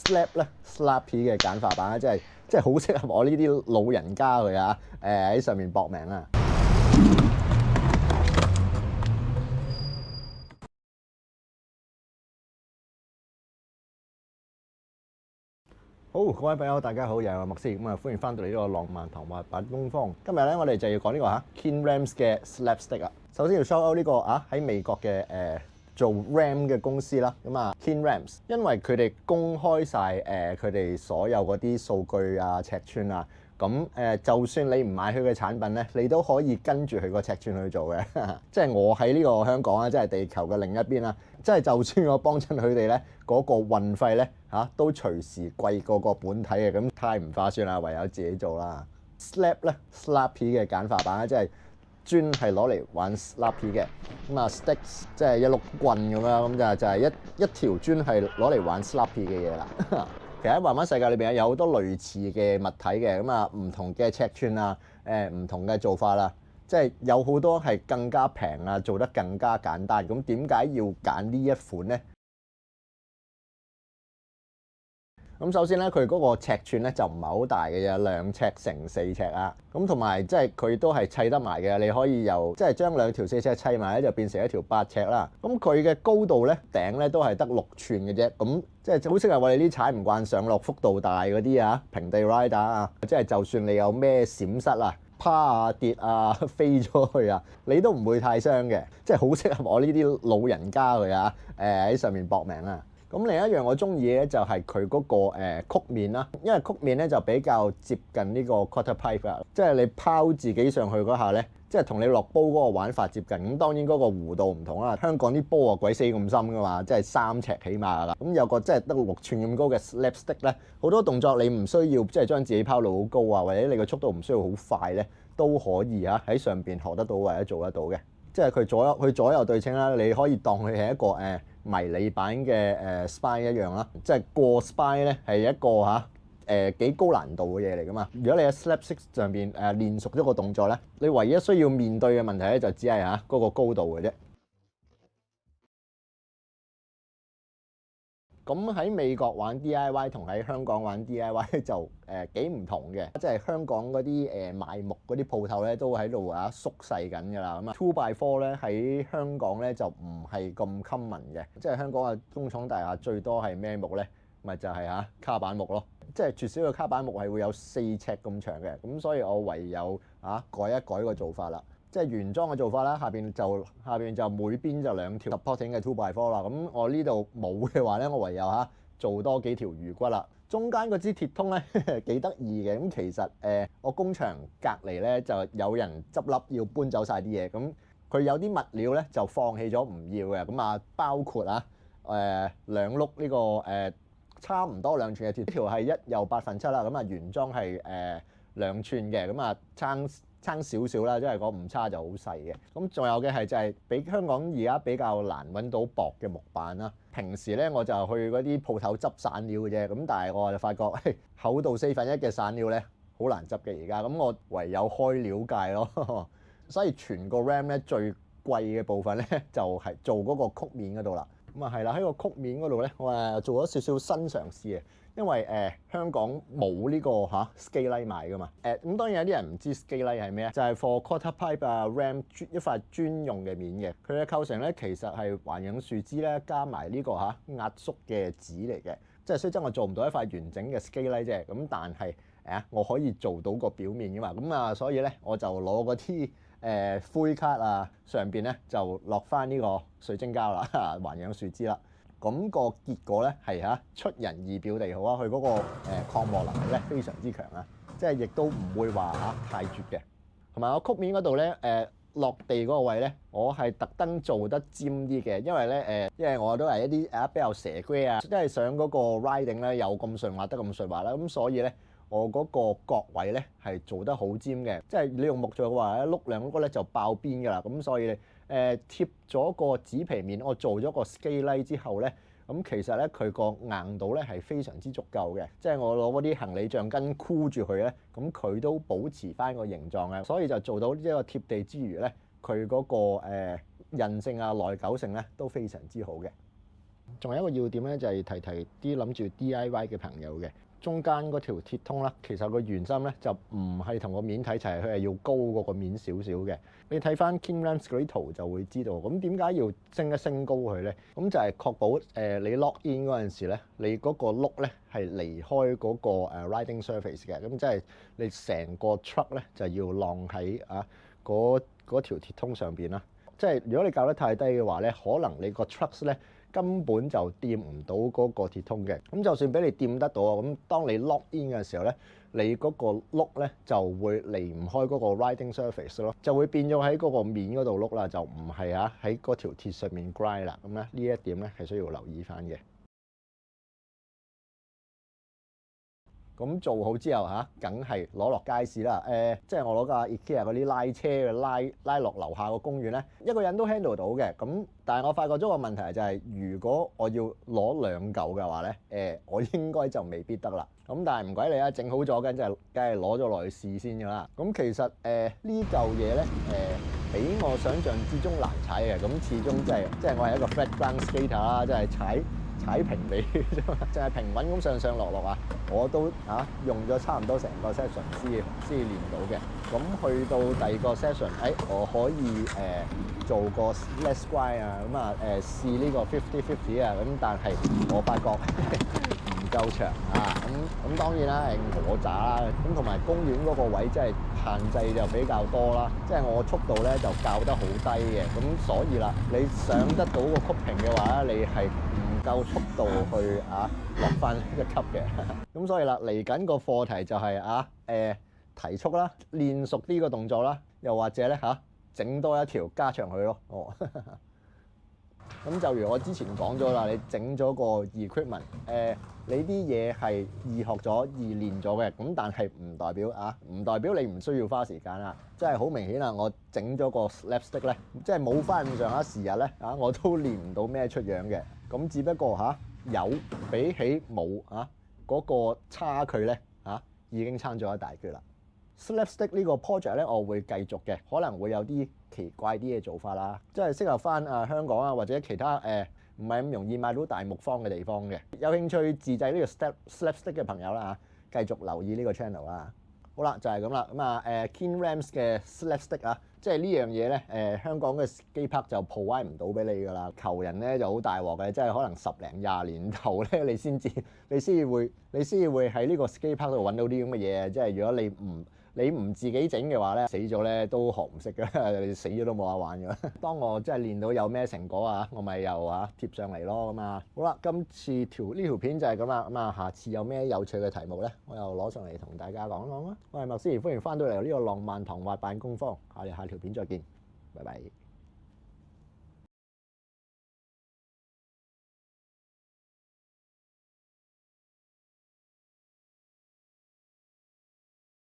slap 咧 slappy 嘅簡化版咧，即係好適合我呢啲老人家佢啊，喺上面搏命啊！好，各位朋友，大家好，又係我麥斯，咁啊歡迎翻到嚟呢個浪漫童話版東方。今日咧，我哋就要講呢個King Rams 嘅 slapstick 啊。首先要 shout out 呢個喺美國嘅做 RAM 嘅公司啦，咁啊 King Rams，因為佢哋公開晒佢哋所有嗰啲數據啊、尺寸啊，咁就算你唔買佢嘅產品咧，你都可以跟住佢個尺寸去做嘅。即係我喺呢個香港啊，即係地球嘅另一邊啦，即係就算我幫襯佢哋咧，嗰個運費咧都隨時貴過個本體嘅，咁太唔划算啦，唯有自己做啦。Slap 咧 slappy 嘅簡化版咧，即係專係攞嚟玩 slappy 嘅，咁啊 sticks 即係一碌棍咁樣，咁就係一條專係攞嚟玩 slappy 嘅嘢啦。其實喺漫畫世界裏邊有好多類似嘅物體嘅，咁啊唔同嘅尺寸啊，唔同嘅做法啦，即係有好多係更加平啊，做得更加簡單。咁點解要揀呢一款呢？咁首先咧，佢嗰個尺寸咧就唔係好大嘅啫，2尺乘4尺啊。咁同埋即係佢都係砌得埋嘅，你可以由即係將2條4尺砌埋咧，就變成一條8尺啦。咁佢嘅高度咧，頂咧都係得6寸嘅啫。咁即係好適合我哋啲踩唔慣上落幅度大嗰啲啊，平地 rider 啊，即係就算你有咩閃失啊、趴啊、跌啊、飛咗去啊，你都唔會太傷嘅。即係好適合我呢啲老人家佢啊，喺上面搏命啊！咁另一樣我中意嘅咧就係佢嗰個曲面啦，因為曲面咧就比較接近呢個 quarter pipe 啊，即係你拋自己上去嗰下咧，即係同你落煲嗰個玩法接近。咁當然嗰個弧度唔同啦，香港啲煲啊鬼死咁深噶嘛，即係3尺起碼啦。咁有個即係得6寸咁高嘅 slapstick 咧，好多動作你唔需要即係將自己拋到好高啊，或者你個速度唔需要好快咧，都可以喺上邊學得到或者做得到嘅。即係佢左右對稱啦，你可以當佢係一個迷你版嘅spine 一樣啦。即係過 spine 咧係一個幾高難度嘅嘢嚟噶嘛。如果你喺 slapstick 上邊練熟咗個動作咧，你唯一需要面對嘅問題咧就只係嗰個高度嘅啫。咁喺美國玩 DIY 同喺香港玩 DIY 就幾唔同嘅，即係香港嗰啲賣木嗰啲鋪頭咧都喺度縮細緊㗎啦。咁啊 2x4 咧喺香港咧就唔係咁 common 嘅，即係香港嘅工廠大廈最多係咩木咧？咪就係卡板木咯，即係絕少嘅卡板木係會有4尺咁長嘅，咁所以我唯有改一改個做法啦。即係原裝嘅做法啦，下邊就每邊就2條 supporting 嘅 2x4 啦。咁我呢度冇嘅話咧，我唯有做多幾條魚骨啦。中間嗰支鐵通咧幾得意嘅。咁其實我工場隔離咧就有人執笠要搬走晒啲嘢，咁佢有啲物料咧就放棄咗唔要嘅。咁包括2碌呢個差唔多2寸嘅鐵，呢條係1又7/8啦。咁原裝係2寸嘅，咁差少少啦，即係個誤差就好細嘅。咁仲有嘅係就係比香港而家比較難揾到薄嘅木板啦。平時咧我就去嗰啲鋪頭執散料嘅啫，咁但係我就發覺厚度1/4嘅散料咧好難執嘅而家，咁我唯有開料界咯。所以全個 RAM 咧最貴嘅部分咧就係做嗰個曲面嗰度啦。咁係啦，喺個曲面嗰度咧，我做咗少少新嘗試嘅，因為香港冇呢個Skate-Lite 賣噶嘛。咁當然有啲人唔知 Skate-Lite 係咩，就係 for quarter pipe RAM 一塊專用嘅面嘅。佢嘅構成咧其實係環氧樹脂咧加埋呢個壓縮嘅紙嚟嘅，即係雖則我做唔到一塊完整嘅 Skate-Lite 啫，咁但係我可以做到個表面噶嘛。咁所以咧我就攞嗰啲灰卡上邊咧就落翻呢個水晶膠啦，環氧樹脂啦。咁個結果咧係出人意表地好啊！佢嗰個抗磨能力咧非常之強啊，即係亦都唔會話太絕嘅。同埋我曲面嗰度咧落地嗰個位咧，我係特登做得尖啲嘅，因為咧因為我都係一啲比較蛇龜啊，即係想嗰個 riding 咧有咁順滑得咁順滑啦，咁所以咧我嗰個角位咧係做得好尖嘅，即係你用木做嘅話，碌2碌咧就爆邊㗎啦，咁所以貼咗個紙皮面，我做咗個 Skate-Lite 之後咧，咁其實咧佢個硬度咧係非常之足夠嘅，即係我攞嗰啲行李橡筋箍住佢咧，咁佢都保持翻個形狀嘅，所以就做到呢個貼地之餘咧，佢嗰個韌性耐久性咧都非常之好嘅。仲有一個要點咧，就係提提啲諗住 DIY 嘅朋友嘅。中間嗰條鐵通啦，其實個圓心咧就唔係同個面睇齊，佢係要高過個面少少嘅。你睇翻 Kingramps 嗰啲圖就會知道。咁點解要升高佢咧？咁就係確保你 lock in 嗰陣時咧，你嗰個轆咧係離開嗰個riding surface 嘅。咁即係你成個 truck 咧就要晾喺嗰條鐵通上邊啦。即係如果你校得太低嘅話咧，可能你個 trucks 咧根本就掂唔到嗰個鐵通嘅。咁就算俾你掂得到啊，咁當你 lock in 嘅時候咧，你嗰個轆咧就會離唔開嗰個 riding surface 咯，就會變咗喺嗰個面嗰度轆啦，就唔係喺嗰條鐵上面 grind 啦。咁咧呢一點咧係需要留意翻嘅。咁做好之後梗係攞落街市啦。即係我攞架 IKEA 嗰啲拉車嘅拉落樓下個公園咧，一個人都 handle 到嘅。咁但係我發覺咗個問題就係，如果我要攞2嚿嘅話咧，我應該就未必得啦。咁但係唔鬼理啦，整好咗梗係攞咗落去試先㗎啦。咁其實呢嚿嘢咧比我想象之中難踩嘅。咁始終即係我係一個 flat ground skater 啦，即係踩平地啫嘛，淨係平穩咁上落啊！我都用咗差唔多成個 session 先練到嘅。咁去到第二個 session，我可以做個 less grind 啊，咁試呢個50-50啊，咁但係我發覺唔夠長啊，咁當然啦，我渣啦，咁同埋公園嗰個位即係限制就比較多啦，即係我速度咧就校得好低嘅，咁所以啦，你上得到個曲屏嘅話咧，你係夠速度去落翻一級嘅。咁所以啦，嚟緊個課題就係提速啦，練熟啲個動作啦，又或者咧整多一條加長佢咯。咁就如我之前講咗啦，你整咗個 equipment，你啲嘢係易學咗、易練咗嘅，咁但係唔代表你唔需要花時間啦。即係好明顯啦，我整咗個 slapstick 咧，即係冇翻咁上下時日咧，我都練唔到咩出樣嘅。咁只不過有比起冇嗰個差距咧已經差咗一大橛啦。Slapstick 呢個 project 咧，我會繼續嘅，可能會有啲奇怪啲嘅做法啦，即係適合翻香港或者其他唔係咁容易買到大木方嘅地方嘅。有興趣自製呢個 Slapstick 嘅朋友啦繼續留意呢個 channel 啦。好啦，就係咁啦。咁Kingramps 嘅 Slapstick即係呢樣嘢咧，香港嘅 skatepark 就 provide 唔到俾你㗎啦。求人咧就好大鑊嘅，即係可能10零20年頭咧，你先會喺呢個 skatepark 度揾到啲咁嘅嘢。即係如果你唔自己整嘅話咧，死咗咧都學唔識㗎，你死咗都冇得玩㗎。當我真係練到有咩成果我咪又貼上嚟咯。咁好啦，今次呢條片就係咁啦。咁下次有咩有趣嘅題目咧，我又攞上嚟同大家講講啦。我係麥思怡，歡迎翻到嚟呢個浪漫堂滑板工坊。我哋下條片再見，拜拜。